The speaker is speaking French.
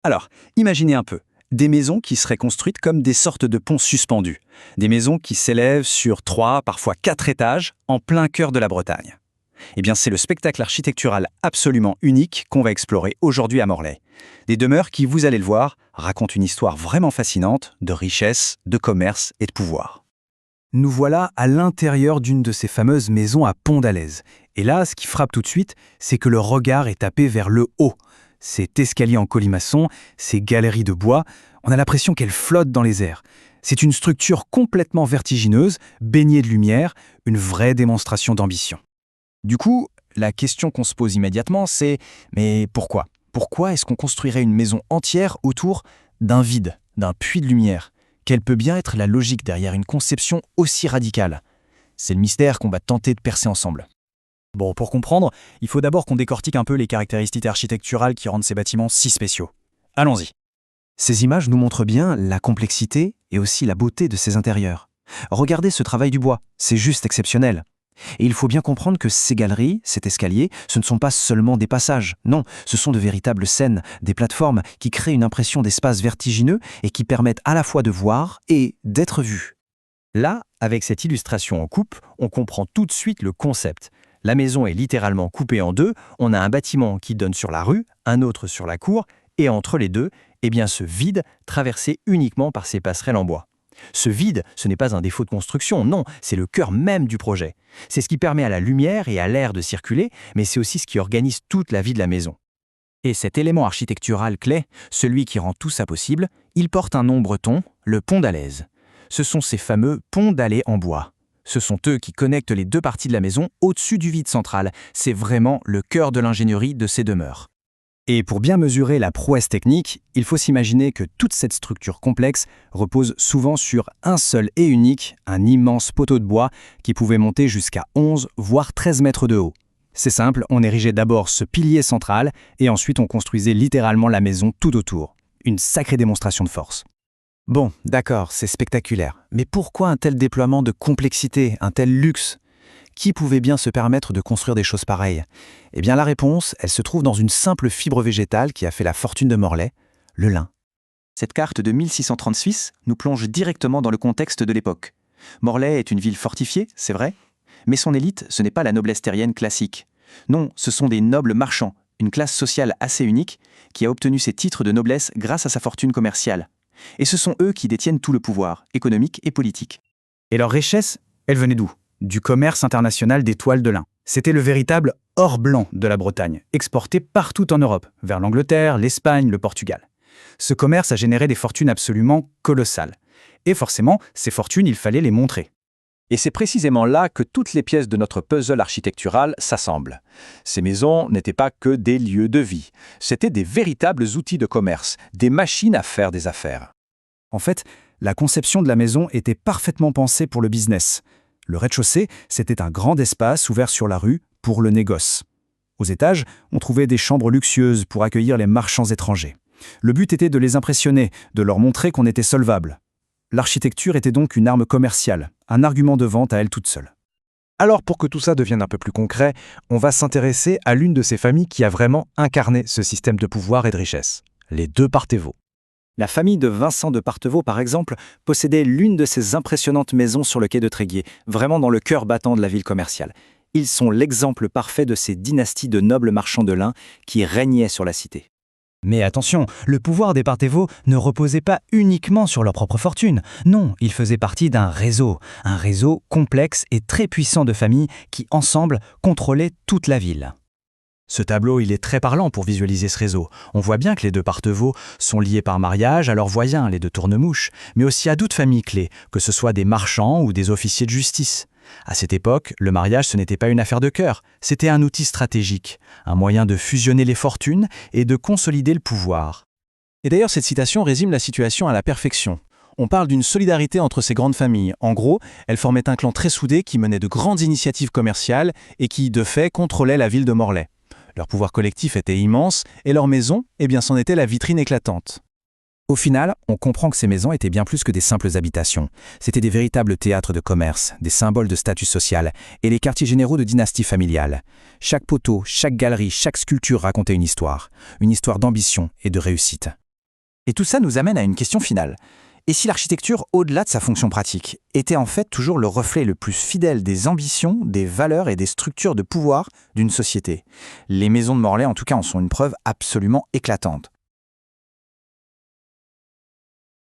Alors, imaginez un peu. Des maisons qui seraient construites comme des sortes de ponts suspendus. Des maisons qui s'élèvent sur 3, parfois 4 étages, en plein cœur de la Bretagne. Eh bien, c'est le spectacle architectural absolument unique qu'on va explorer aujourd'hui à Morlaix. Des demeures qui, vous allez le voir, racontent une histoire vraiment fascinante de richesse, de commerce et de pouvoir. Nous voilà à l'intérieur d'une de ces fameuses maisons à Pont d'Alès. Et là, ce qui frappe tout de suite, c'est que le regard est tapé vers le haut. Cet escalier en colimaçon, ces galeries de bois, on a l'impression qu'elles flottent dans les airs. C'est une structure complètement vertigineuse, baignée de lumière, une vraie démonstration d'ambition. Du coup, la question qu'on se pose immédiatement, c'est « mais pourquoi ? Pourquoi est-ce qu'on construirait une maison entière autour d'un vide, d'un puits de lumière ? Quelle peut bien être la logique derrière une conception aussi radicale ? C'est le mystère qu'on va tenter de percer ensemble. Bon, pour comprendre, il faut d'abord qu'on décortique un peu les caractéristiques architecturales qui rendent ces bâtiments si spéciaux. Allons-y. Ces images nous montrent bien la complexité et aussi la beauté de ces intérieurs. Regardez ce travail du bois, c'est juste exceptionnel. Et il faut bien comprendre que ces galeries, cet escalier, ce ne sont pas seulement des passages. Non, ce sont de véritables scènes, des plateformes qui créent une impression d'espace vertigineux et qui permettent à la fois de voir et d'être vus. Là, avec cette illustration en coupe, on comprend tout de suite le concept. La maison est littéralement coupée en deux, on a un bâtiment qui donne sur la rue, un autre sur la cour, et entre les deux, eh bien ce vide traversé uniquement par ces passerelles en bois. Ce vide, ce n'est pas un défaut de construction, non, c'est le cœur même du projet. C'est ce qui permet à la lumière et à l'air de circuler, mais c'est aussi ce qui organise toute la vie de la maison. Et cet élément architectural clé, celui qui rend tout ça possible, il porte un nom breton, le pont d'Alès. Ce sont ces fameux ponts d'allées en bois. Ce sont eux qui connectent les deux parties de la maison au-dessus du vide central. C'est vraiment le cœur de l'ingénierie de ces demeures. Et pour bien mesurer la prouesse technique, il faut s'imaginer que toute cette structure complexe repose souvent sur un seul et unique, un immense poteau de bois qui pouvait monter jusqu'à 11 voire 13 mètres de haut. C'est simple, on érigeait d'abord ce pilier central et ensuite on construisait littéralement la maison tout autour. Une sacrée démonstration de force. Bon, d'accord, c'est spectaculaire. Mais pourquoi un tel déploiement de complexité, un tel luxe ? Qui pouvait bien se permettre de construire des choses pareilles ? Eh bien la réponse, elle se trouve dans une simple fibre végétale qui a fait la fortune de Morlaix, le lin. Cette carte de 1630 Suisse nous plonge directement dans le contexte de l'époque. Morlaix est une ville fortifiée, c'est vrai, mais son élite, ce n'est pas la noblesse terrienne classique. Non, ce sont des nobles marchands, une classe sociale assez unique, qui a obtenu ses titres de noblesse grâce à sa fortune commerciale. Et ce sont eux qui détiennent tout le pouvoir, économique et politique. Et leur richesse, elle venait d'où ? Du commerce international des toiles de lin. C'était le véritable or blanc de la Bretagne, exporté partout en Europe, vers l'Angleterre, l'Espagne, le Portugal. Ce commerce a généré des fortunes absolument colossales. Et forcément, ces fortunes, il fallait les montrer. Et c'est précisément là que toutes les pièces de notre puzzle architectural s'assemblent. Ces maisons n'étaient pas que des lieux de vie, c'étaient des véritables outils de commerce, des machines à faire des affaires. En fait, la conception de la maison était parfaitement pensée pour le business. Le rez-de-chaussée, c'était un grand espace ouvert sur la rue pour le négoce. Aux étages, on trouvait des chambres luxueuses pour accueillir les marchands étrangers. Le but était de les impressionner, de leur montrer qu'on était solvable. L'architecture était donc une arme commerciale, un argument de vente à elle toute seule. Alors pour que tout ça devienne un peu plus concret, on va s'intéresser à l'une de ces familles qui a vraiment incarné ce système de pouvoir et de richesse, les deux Parthévaux. La famille de Vincent de Parthévaux, par exemple, possédait l'une de ces impressionnantes maisons sur le quai de Tréguier, vraiment dans le cœur battant de la ville commerciale. Ils sont l'exemple parfait de ces dynasties de nobles marchands de lin qui régnaient sur la cité. Mais attention, le pouvoir des Parthévaux ne reposait pas uniquement sur leur propre fortune. Non, il faisait partie d'un réseau complexe et très puissant de familles qui, ensemble, contrôlaient toute la ville. Ce tableau, il est très parlant pour visualiser ce réseau. On voit bien que les deux Parthévaux sont liés par mariage à leurs voisins, les deux Tournemouches, mais aussi à d'autres familles clés, que ce soit des marchands ou des officiers de justice. À cette époque, le mariage, ce n'était pas une affaire de cœur, c'était un outil stratégique, un moyen de fusionner les fortunes et de consolider le pouvoir. Et d'ailleurs, cette citation résume la situation à la perfection. On parle d'une solidarité entre ces grandes familles. En gros, elles formaient un clan très soudé qui menait de grandes initiatives commerciales et qui, de fait, contrôlait la ville de Morlaix. Leur pouvoir collectif était immense et leur maison, eh bien, c'en était la vitrine éclatante. Au final, on comprend que ces maisons étaient bien plus que des simples habitations. C'était des véritables théâtres de commerce, des symboles de statut social et les quartiers généraux de dynasties familiales. Chaque poteau, chaque galerie, chaque sculpture racontait une histoire d'ambition et de réussite. Et tout ça nous amène à une question finale. Et si l'architecture, au-delà de sa fonction pratique, était en fait toujours le reflet le plus fidèle des ambitions, des valeurs et des structures de pouvoir d'une société? Les maisons de Morlaix, en tout cas, en sont une preuve absolument éclatante.